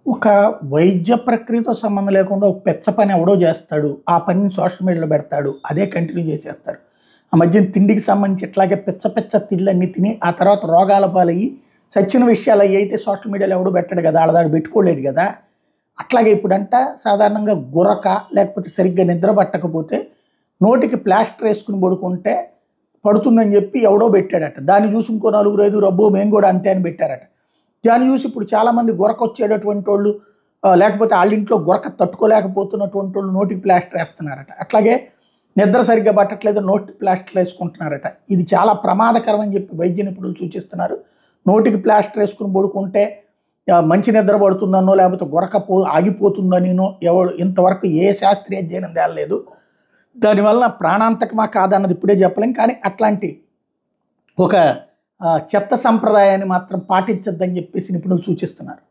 ఒక వైద్య ప్రక్రియతో సంబంధం లేకుండా ఒక పెచ్చ పని ఎవడో చేస్తాడు. ఆ పనిని సోషల్ మీడియాలో పెడతాడు. అదే కంటిన్యూ చేసేస్తారు. ఆ మధ్యన తిండికి సంబంధించి ఇట్లాగే పిచ్చ పిచ్చ తిళ్ళన్నీ తిని ఆ తర్వాత రోగాల పాలయ్యి చచ్చిన విషయాలు అవి అయితే సోషల్ మీడియాలో ఎవడో పెట్టాడు కదా! ఆడదాడు పెట్టుకోలేడు కదా! అట్లాగే ఇప్పుడంట సాధారణంగా గురక లేకపోతే సరిగ్గా నిద్ర పట్టకపోతే నోటికి ప్లాస్టర్ వేసుకుని పడుకుంటే పడుతుందని చెప్పి ఎవడో పెట్టాడట. దాన్ని చూసి ఇంకో నలుగురు ఐదుగురు అబ్బో మేము కూడా అంతే అని పెట్టారట. దాన్ని చూసి ఇప్పుడు చాలామంది గురకొచ్చేటటువంటి వాళ్ళు లేకపోతే వాళ్ళ ఇంట్లో గురక తట్టుకోలేకపోతున్నటువంటి వాళ్ళు నోటికి ప్లాస్టర్ వేస్తున్నారట. అట్లాగే నిద్ర సరిగ్గా పట్టట్లేదు నోటికి ప్లాస్టర్ వేసుకుంటున్నారట. ఇది చాలా ప్రమాదకరం అని చెప్పి వైద్య నిపుణులు సూచిస్తున్నారు. నోటికి ప్లాస్టర్ వేసుకుని పడుకుంటే మంచి నిద్ర పడుతుందనో లేకపోతే గురక ఆగిపోతుందనినో ఎవడు ఇంతవరకు ఏ శాస్త్రీయ అధ్యయనం తేలలేదు. దానివల్ల ప్రాణాంతకమా కాదన్నది ఇప్పుడే చెప్పలేం. కానీ అట్లాంటి ఒక చెత్త సంప్రదాయాన్ని మాత్రం పాటించొద్దని చెప్పేసి నిపుణులు సూచిస్తున్నారు.